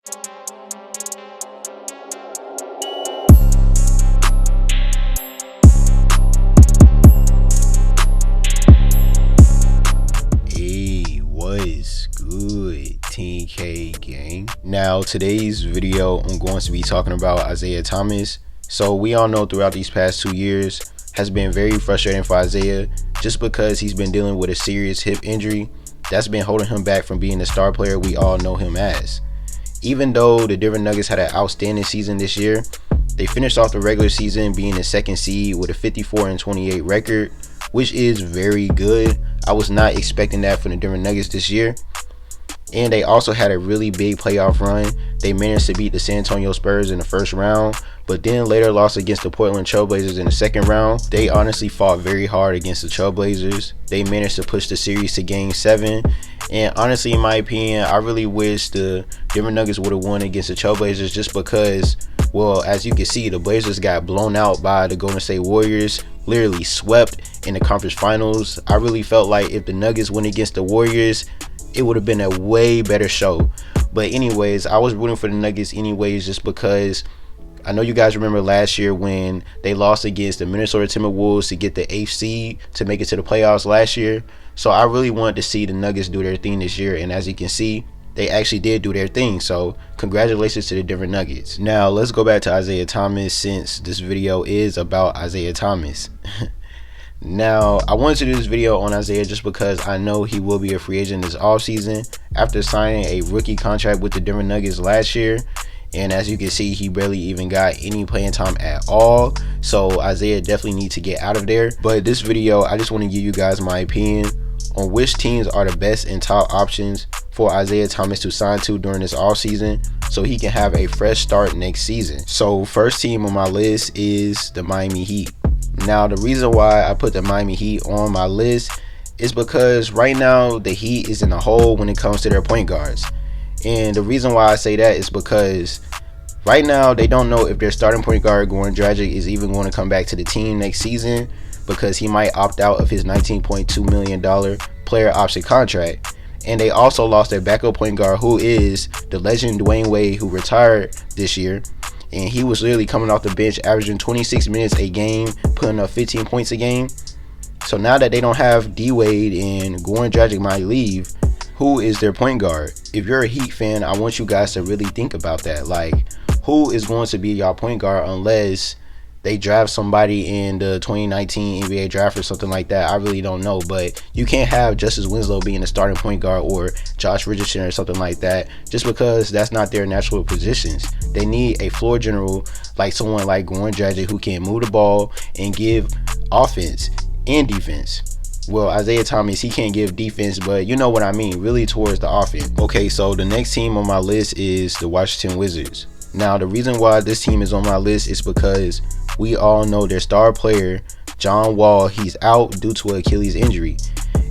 Hey, what's good, 10K gang? Now, today's video, I'm going to be talking about Isiah Thomas. So we all know throughout these past 2 years has been very frustrating for Isiah, just because he's been dealing with a serious hip injury that's been holding him back from being the star player we all know him as. Even though the Denver Nuggets had an outstanding season this year, they finished off the regular season being the second seed with a 54-28 record, which is very good. I was not expecting that from the Denver Nuggets this year. And they also had a really big playoff run. They managed to beat the San Antonio Spurs in the first round, but then later lost against the Portland Trailblazers in the second round. They honestly fought very hard against the Trailblazers. They managed to push the series to Game 7. And honestly, in my opinion, I really wish the Denver Nuggets would have won against the Trailblazers, just because, well, as you can see, the Blazers got blown out by the Golden State Warriors, literally swept in the conference finals. I really felt like if the Nuggets went against the Warriors, it would have been a way better show. But anyways, I was rooting for the Nuggets anyways, just because I know you guys remember last year when they lost against the Minnesota Timberwolves to get the 8th seed to make it to the playoffs last year. So I really wanted to see the Nuggets do their thing this year, and as you can see, they actually did do their thing. So congratulations to the Denver Nuggets. Now let's go back to Isiah Thomas, since this video is about Isiah Thomas. Now, I wanted to do this video on Isiah just because I know he will be a free agent this offseason after signing a rookie contract with the Denver Nuggets last year. And as you can see, he barely even got any playing time at all. So Isiah definitely needs to get out of there. But this video, I just want to give you guys my opinion on which teams are the best and top options for Isiah Thomas to sign to during this offseason, so he can have a fresh start next season. So first team on my list is the Miami Heat. Now, the reason why I put the Miami Heat on my list is because right now the Heat is in a hole when it comes to their point guards. And the reason why I say that is because right now they don't know if their starting point guard, Goran Dragic, is even going to come back to the team next season, because he might opt out of his $19.2 million player option contract. And they also lost their backup point guard, who is the legend Dwayne Wade, who retired this year. And he was literally coming off the bench, averaging 26 minutes a game, putting up 15 points a game. So now that they don't have D-Wade and Goran Dragic might leave, who is their point guard? If you're a Heat fan, I want you guys to really think about that. Like, who is going to be your point guard unless they draft somebody in the 2019 NBA draft or something like that? I really don't know, but you can't have Justice Winslow being the starting point guard, or Josh Richardson or something like that, just because that's not their natural positions. They need a floor general, like someone like Goran Dragic, who can move the ball and give offense and defense. Well, Isiah Thomas, he can't give defense, but you know what I mean, really towards the offense. Okay, so the next team on my list is the Washington Wizards. Now, the reason why this team is on my list is because we all know their star player, John Wall, he's out due to an Achilles injury.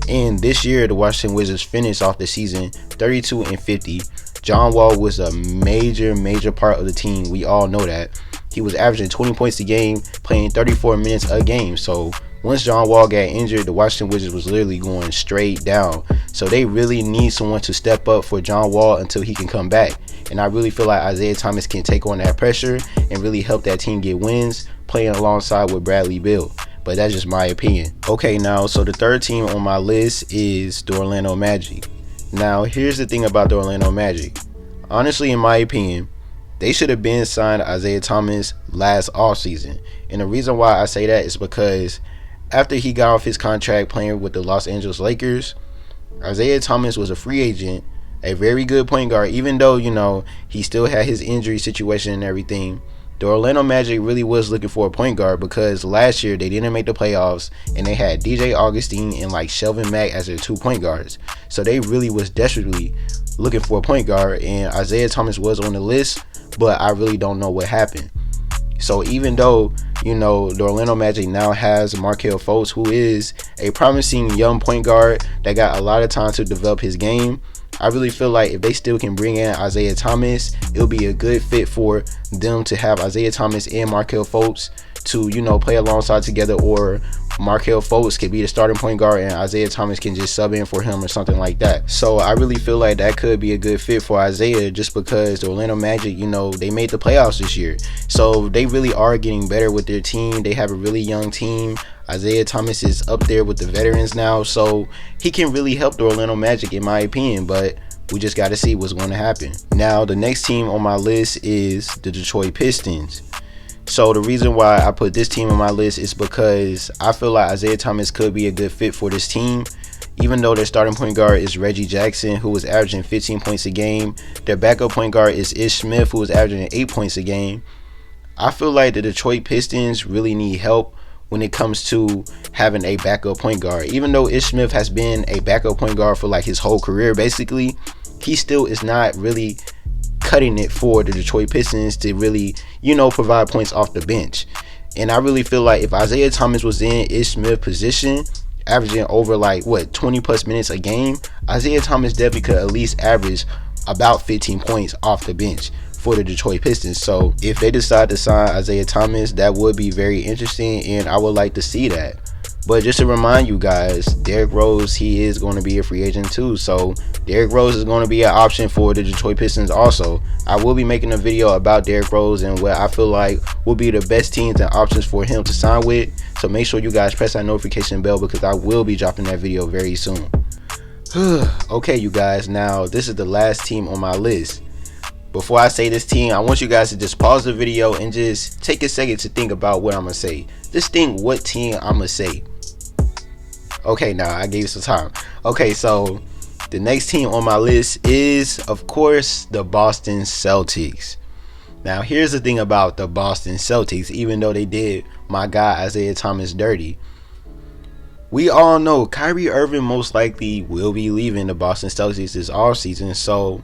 And this year, the Washington Wizards finished off the season 32-50. John Wall was a major part of the team. We all know that. He was averaging 20 points a game, playing 34 minutes a game. So once John Wall got injured, the Washington Wizards was literally going straight down. So they really need someone to step up for John Wall until he can come back. And I really feel like Isiah Thomas can take on that pressure and really help that team get wins, playing alongside with Bradley Beal. But that's just my opinion. Okay, now, so the third team on my list is the Orlando Magic. Now, here's the thing about the Orlando Magic. Honestly, in my opinion, they should have been signed Isiah Thomas last offseason. And the reason why I say that is because after he got off his contract playing with the Los Angeles Lakers, Isiah Thomas was a free agent, a very good point guard, even though, you know, he still had his injury situation and everything. The Orlando Magic really was looking for a point guard, because last year they didn't make the playoffs and they had DJ Augustine and like Shelvin Mack as their 2 point guards. So they really was desperately looking for a point guard, and Isiah Thomas was on the list, but I really don't know what happened. So even though, you know, the Orlando Magic now has Markelle Fultz, who is a promising young point guard that got a lot of time to develop his game, I really feel like if they still can bring in Isiah Thomas, it'll be a good fit for them to have Isiah Thomas and Markelle Fultz to, you know, play alongside together, or Markelle Fultz could be the starting point guard and Isiah Thomas can just sub in for him or something like that. So I really feel like that could be a good fit for Isiah, just because the Orlando Magic, you know, they made the playoffs this year. So they really are getting better with their team. They have a really young team. Isiah Thomas is up there with the veterans now, so he can really help the Orlando Magic in my opinion, but we just got to see what's going to happen. Now, the next team on my list is the Detroit Pistons. So the reason why I put this team on my list is because I feel like Isiah Thomas could be a good fit for this team. Even though their starting point guard is Reggie Jackson, who was averaging 15 points a game. Their backup point guard is Ish Smith, who was averaging 8 points a game. I feel like the Detroit Pistons really need help when it comes to having a backup point guard. Even though Ish Smith has been a backup point guard for like his whole career, basically, he still is not really cutting it for the Detroit Pistons to really, you know, provide points off the bench. And I really feel like if Isiah Thomas was in Ish Smith's position, averaging over like 20 plus minutes a game, Isiah Thomas definitely could at least average about 15 points off the bench for the Detroit Pistons. So if they decide to sign Isiah Thomas, that would be very interesting and I would like to see that. But just to remind you guys, Derrick Rose, he is going to be a free agent too. So Derrick Rose is going to be an option for the Detroit Pistons also. I will be making a video about Derrick Rose and what I feel like will be the best teams and options for him to sign with. So make sure you guys press that notification bell because I will be dropping that video very soon. Okay, you guys, now this is the last team on my list. Before I say this team, I want you guys to just pause the video and just take a second to think about what I'm going to say. Just think what team I'm going to say. Okay, now I gave you some time. Okay, so the next team on my list is, of course, the Boston Celtics. Now, here's the thing about the Boston Celtics, even though they did my guy Isiah Thomas dirty. We all know Kyrie Irving most likely will be leaving the Boston Celtics this offseason. So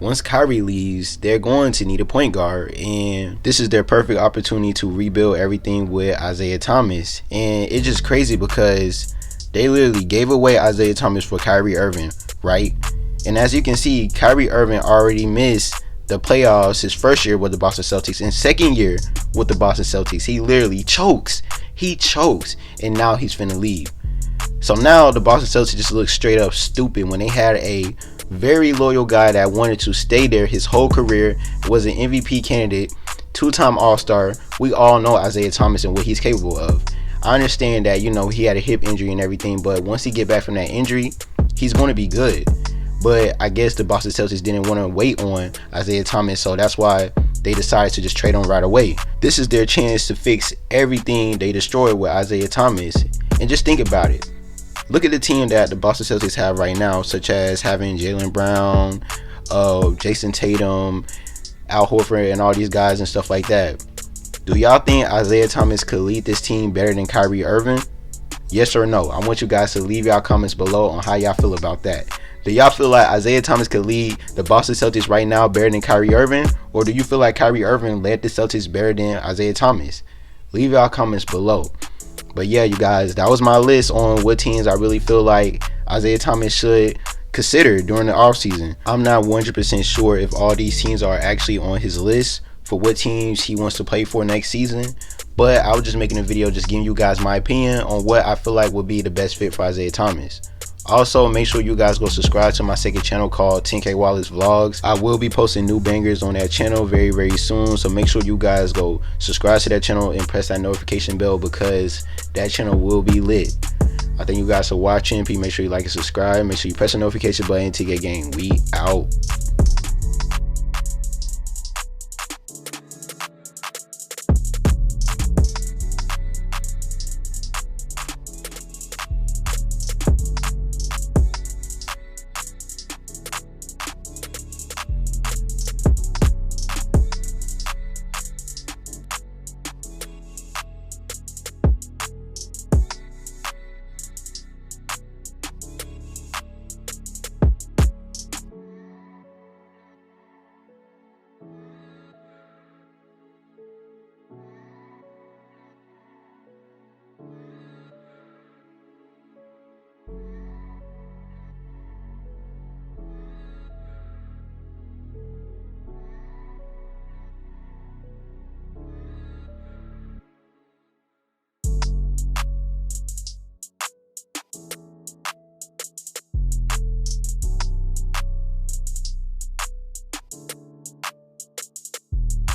once Kyrie leaves, they're going to need a point guard. And this is their perfect opportunity to rebuild everything with Isiah Thomas. And it's just crazy because they literally gave away Isiah Thomas for Kyrie Irving, right? And as you can see, Kyrie Irving already missed the playoffs his first year with the Boston Celtics and second year with the Boston Celtics. He literally chokes. He chokes. And now he's finna leave. So now the Boston Celtics just look straight up stupid when they had a very loyal guy that wanted to stay there his whole career, was an MVP candidate, two-time All-Star. We all know Isiah Thomas and what he's capable of. I understand that, you know, he had a hip injury and everything, but once he get back from that injury, he's going to be good. But I guess the Boston Celtics didn't want to wait on Isiah Thomas, so that's why they decided to just trade him right away. This is their chance to fix everything they destroyed with Isiah Thomas. And just think about it. Look at the team that the Boston Celtics have right now, such as having Jaylen Brown, Jason Tatum, Al Horford, and all these guys and stuff like that. Do y'all think Isiah Thomas could lead this team better than Kyrie Irving? Yes or no? I want you guys to leave y'all comments below on how y'all feel about that. Do y'all feel like Isiah Thomas could lead the Boston Celtics right now better than Kyrie Irving? Or do you feel like Kyrie Irving led the Celtics better than Isiah Thomas? Leave y'all comments below. But yeah, you guys, that was my list on what teams I really feel like Isiah Thomas should consider during the offseason. I'm not 100% sure if all these teams are actually on his list for what teams he wants to play for next season, but I was just making a video just giving you guys my opinion on what I feel like would be the best fit for Isiah Thomas. Also, make sure you guys go subscribe to my second channel called 10K Wallace Vlogs. I will be posting new bangers on that channel very soon, so make sure you guys go subscribe to that channel and press that notification bell because that channel will be lit. I thank you guys for watching. Please make sure you like and subscribe. Make sure you press the notification button. 10K Gang, we out.